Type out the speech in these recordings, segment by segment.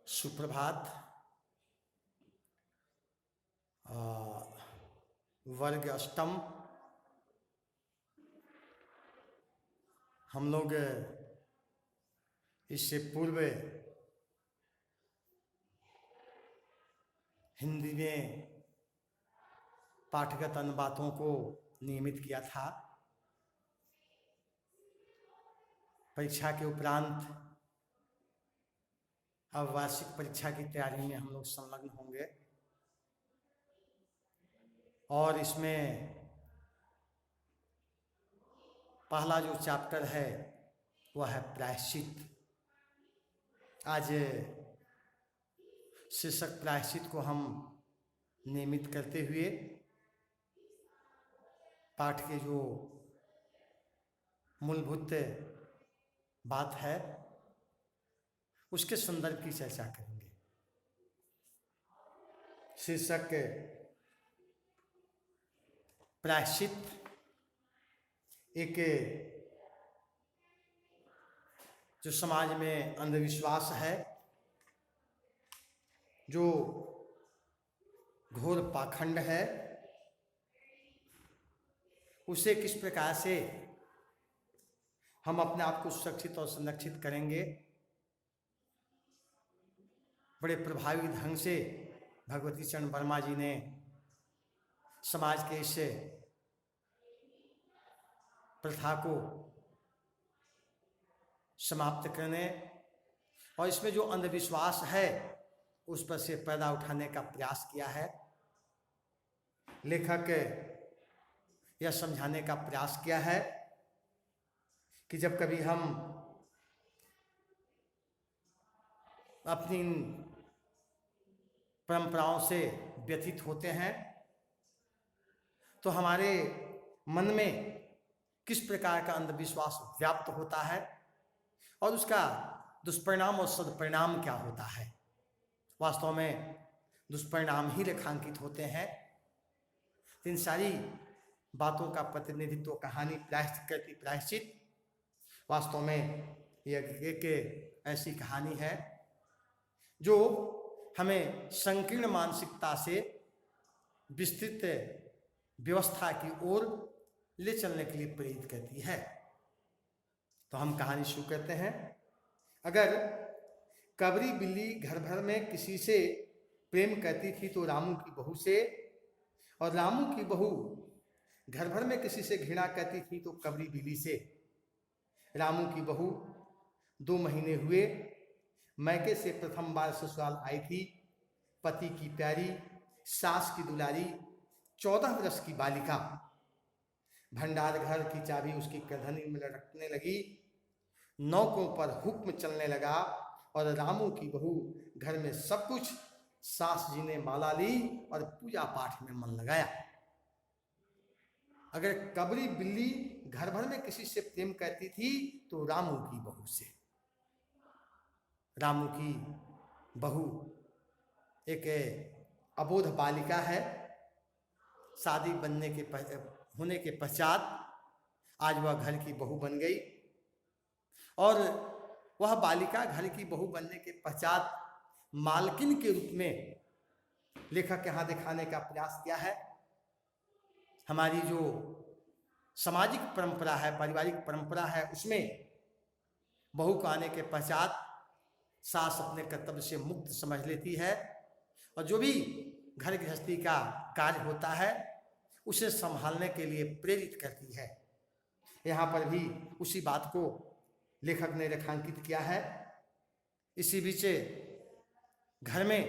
सुप्रभात। वर्ग अष्टम हम लोग इससे पूर्व हिंदी में पाठगत अनुवादों को नियमित किया था। परीक्षा के उपरांत अब वार्षिक परीक्षा की तैयारी में हम लोग संलग्न होंगे और इसमें पहला जो चैप्टर है वह है प्रायश्चित। आज शीर्षक प्रायश्चित को हम नियमित करते हुए पाठ के जो मूलभूत बात है उसके संदर्भ की चर्चा करेंगे। शीर्षक प्रायश्चित एक जो समाज में अंधविश्वास है, जो घोर पाखंड है, उसे किस प्रकार से हम अपने आप को सुरक्षित और संरक्षित करेंगे। बड़े प्रभावी ढंग से भगवती चरण वर्मा जी ने समाज के इस प्रथा को समाप्त करने और इसमें जो अंधविश्वास है उस पर से पर्दा उठाने का प्रयास किया है। लेखक यह समझाने का प्रयास किया है कि जब कभी हम अपनी परंपराओं से व्यथित होते हैं तो हमारे मन में किस प्रकार का अंधविश्वास व्याप्त होता है और उसका दुष्परिणाम और सदपरिणाम क्या होता है। वास्तव में दुष्परिणाम ही रेखांकित होते हैं। इन सारी बातों का प्रतिनिधित्व कहानी प्रायश्चित वास्तव में यह एक ऐसी कहानी है जो हमें संकीर्ण मानसिकता से विस्तृत व्यवस्था की ओर ले चलने के लिए प्रेरित करती है। तो हम कहानी शुरू करते हैं। अगर कबरी बिल्ली घर भर में किसी से प्रेम करती थी तो रामू की बहू से, और रामू की बहू घर भर में किसी से घृणा करती थी तो कबरी बिल्ली से। रामू की बहू 2 महीने हुए मैके से प्रथम बार ससुराल आई थी। पति की प्यारी, सास की दुलारी, 14 वर्ष की बालिका। भंडार घर की चाबी उसकी करधनी में लटकने लगी। नौकों पर हुक्म चलने लगा और रामू की बहू घर में सब कुछ सास जी ने माला ली और पूजा पाठ में मन लगाया। अगर कबरी बिल्ली घर भर में किसी से प्रेम करती थी तो रामू की बहू से। रामू की बहू एक अबोध बालिका है। शादी होने के पश्चात आज वह घर की बहू बन गई और वह बालिका घर की बहू बनने के पश्चात मालकिन के रूप में लेखक यहाँ दिखाने का प्रयास किया है। हमारी जो सामाजिक परंपरा है, पारिवारिक परंपरा है, उसमें बहू को आने के पश्चात सास अपने कर्तव्य से मुक्त समझ लेती है और जो भी घर गृहस्थी का कार्य होता है उसे संभालने के लिए प्रेरित करती है। यहाँ पर भी उसी बात को लेखक ने रेखांकित किया है। इसी बीच घर में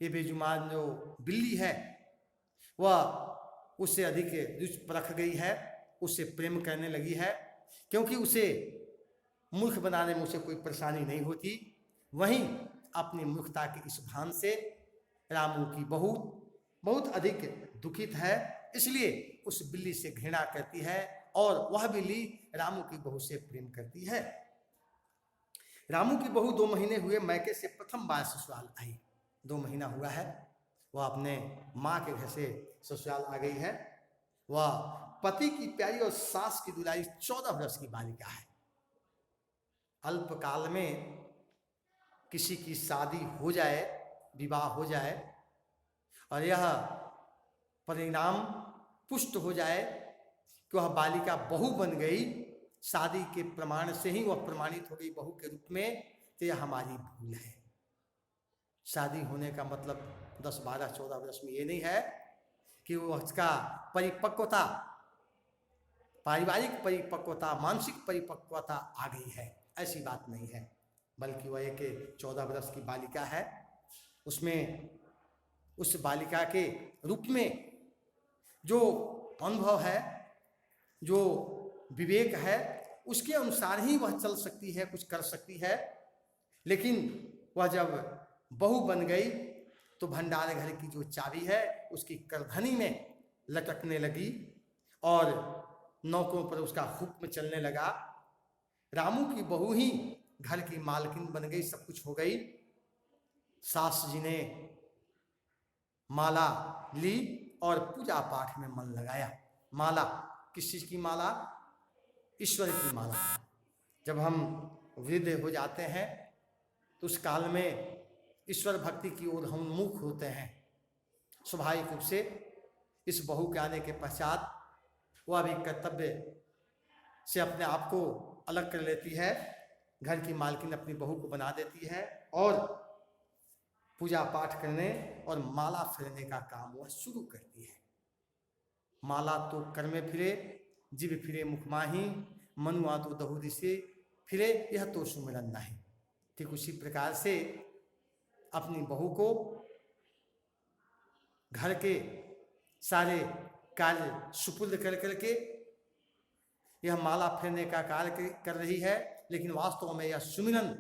ये बेजुबान जो बिल्ली है वह उससे अधिक रुचि परख गई है, उससे प्रेम करने लगी है, क्योंकि उसे मूर्ख बनाने में उसे कोई परेशानी नहीं होती। वहीं अपनी मूर्खता के इस भान से रामू की बहू बहुत अधिक दुखित है, इसलिए उस बिल्ली से घृणा करती है और वह बिल्ली रामू की बहू से प्रेम करती है। रामू की बहू 2 महीने हुए मैके से प्रथम बार ससुराल आई। 2 महीना हुआ है, वह अपने माँ के घर से ससुराल आ गई है। वह पति की प्यारी और सास की दुलारी 14 वर्ष की बालिका है। अल्पकाल में किसी की शादी हो जाए, विवाह हो जाए और यह परिणाम पुष्ट हो जाए कि वह बालिका बहू बन गई, शादी के प्रमाण से ही वह प्रमाणित हो गई बहू के रूप में, तो यह हमारी भूल है। शादी होने का मतलब 10, 12, 14 वर्ष में ये नहीं है कि वो उसका परिपक्वता, पारिवारिक परिपक्वता, मानसिक परिपक्वता आ गई है, ऐसी बात नहीं है। बल्कि वह एक 14 वर्ष की बालिका है, उसमें उस बालिका के रूप में जो अनुभव है, जो विवेक है, उसके अनुसार ही वह चल सकती है, कुछ कर सकती है। लेकिन वह जब बहू बन गई तो भंडार घर की जो चाबी है उसकी करधनी में लटकने लगी और नौकों पर उसका हुक्म चलने लगा। रामू की बहू ही घर की मालकिन बन गई, सब कुछ हो गई। सास जी ने माला ली और पूजा पाठ में मन लगाया। माला किस चीज की माला? ईश्वर की माला। जब हम वृद्ध हो जाते हैं तो उस काल में ईश्वर भक्ति की ओर हम मुख होते हैं। स्वाभाविक रूप से इस बहू के आने के पश्चात वह भी कर्तव्य से अपने आप को अलग कर लेती है। घर की मालकिन अपनी बहू को बना देती है और पूजा पाठ करने और माला फेरने का काम वह शुरू करती है। माला तो कर में फिरे, जीव फिरे मुख माही, मनुआ तो दहु दिसे फिरे, यह तो सुमिरन नहीं। ठीक उसी प्रकार से अपनी बहू को घर के सारे कार्य सुपुर्द कर करके यह माला फेरने का कार्य कर रही है, लेकिन वास्तव में यह सुमिरन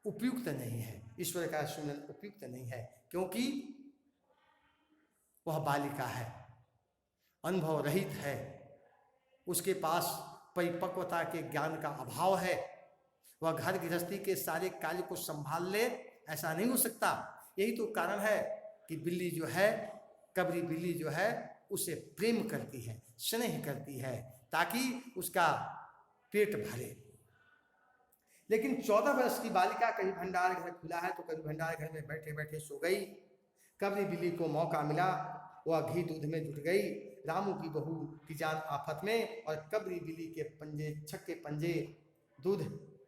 उपयुक्त नहीं है। ईश्वर का सुमिरन उपयुक्त नहीं है, क्योंकि वह बालिका है, अनुभव रहित है, उसके पास परिपक्वता के ज्ञान का अभाव है। वह घर गृहस्थी के सारे कार्य को संभाल ले, ऐसा नहीं हो सकता। यही तो कारण है कि बिल्ली जो है, कबरी बिल्ली जो है, उसे प्रेम करती है, स्नेह करती है, ताकि उसका पेट भरे। लेकिन 14 वर्ष की बालिका कहीं भंडार घर खुला है तो कभी भंडार घर में बैठे बैठे सो गई। कबरी बिल्ली को मौका मिला, वह घी दूध में जुट गई। रामू की बहू की जान आफत में, और कबरी बिल्ली के पंजे, छक्के पंजे दूध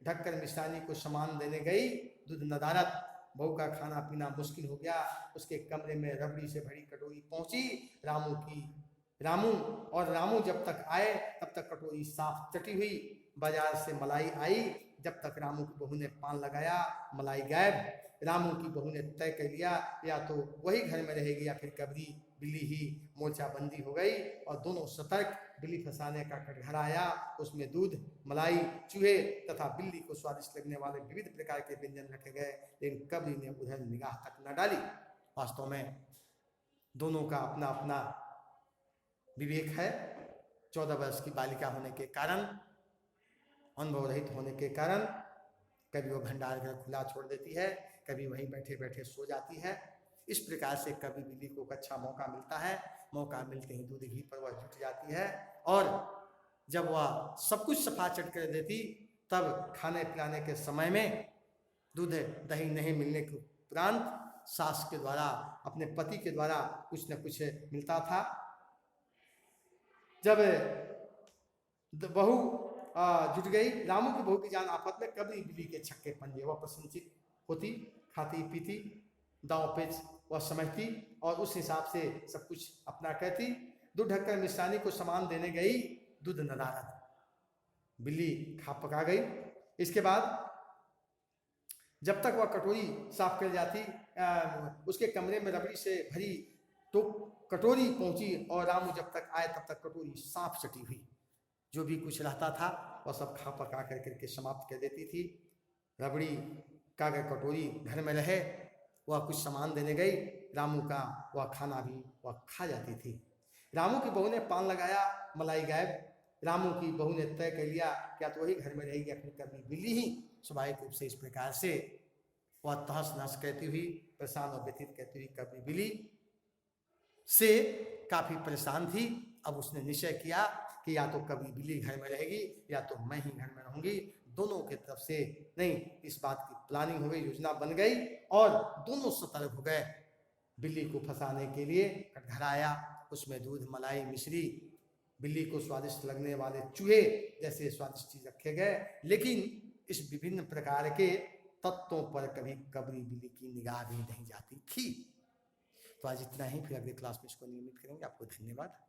ढककर मिश्रानी को सामान देने गई। दूध नदारत, बहू का खाना पीना मुश्किल हो गया। उसके कमरे में रबड़ी से भरी कटोरी पहुंची। रामू जब तक आए तब तक कटोरी साफ चटी हुई। बाजार से मलाई आई, जब तक रामू की बहू ने पान लगाया मलाई गायब। रामू की बहू ने तय कर लिया, या तो वही घर में रहेगी या फिर कबरी बिल्ली ही मोर्चाबंदी हो गई। और दोनों सतर्क। बिल्ली फंसाने का कटघरा आया, उसमें दूध, मलाई, चूहे तथा बिल्ली को स्वादिष्ट लगने वाले विविध प्रकार के व्यंजन रखे गए, लेकिन कबरी ने उधर निगाह तक न डाली। वास्तव में दोनों का अपना अपना विवेक है। 14 वर्ष की बालिका होने के कारण, अनुभव रहित होने के कारण, कभी वो भंडार घर खुला छोड़ देती है, कभी वहीं बैठे बैठे सो जाती है। इस प्रकार से कभी बिल्ली को अच्छा मौका मिलता है, मौका मिलते ही दूध घी पर वह जुट जाती है। और जब वह सब कुछ सफा चट कर देती, तब खाने पिलाने के समय में दूध दही नहीं मिलने के उपरांत सास के द्वारा, अपने पति के द्वारा कुछ न कुछ मिलता था। जब बहू जुट गई, रामू की बहू की जान आफत में, कबरी बिल्ली के छक्के पंजे, वह प्रसन्नचित होती, खाती पीती, दांव पेच वह समझती और उस हिसाब से सब कुछ अपना कहती। दूध ढककर मिश्रानी को सामान देने गई, दूध नदारत, बिल्ली खा पका गई। इसके बाद जब तक वह कटोरी साफ कर जाती, उसके कमरे में रबड़ी से भरी तो कटोरी पहुंची, और रामू जब तक आए तब तक कटोरी साफ सटी हुई। जो भी कुछ रहता था वह सब खा पका करके समाप्त कर देती थी। रबड़ी का कटोरी घर में रहे, वह कुछ सामान देने गई, रामू का वह खाना भी वह खा जाती थी। रामू की बहू ने पान लगाया, मलाई गायब। रामू की बहू ने तय कर लिया, क्या तो वही घर में रहेगी या फिर कभी बिल्ली ही। स्वाभाविक रूप से इस प्रकार से वह तहस नहस कहती हुई, परेशान और व्यथित कहती हुई कभी बिल्ली से काफी परेशान थी। अब उसने निश्चय किया कि या तो कभी बिल्ली घर में रहेगी या तो मैं ही घर में रहूंगी। दोनों के तरफ से नहीं, इस बात की प्लानिंग हो गई, योजना बन गई और दोनों सतर्क हो गए। बिल्ली को फंसाने के लिए कटघरा आया, उसमें दूध, मलाई, मिश्री, बिल्ली को स्वादिष्ट लगने वाले चूहे जैसे स्वादिष्ट चीज रखे गए, लेकिन इस विभिन्न प्रकार के तत्वों पर कभी कबरी बिल्ली की निगाह भी नहीं जाती थी। तो आज इतना ही, फिर अगले क्लास में इसको नियमित करेंगे। आपको धन्यवाद।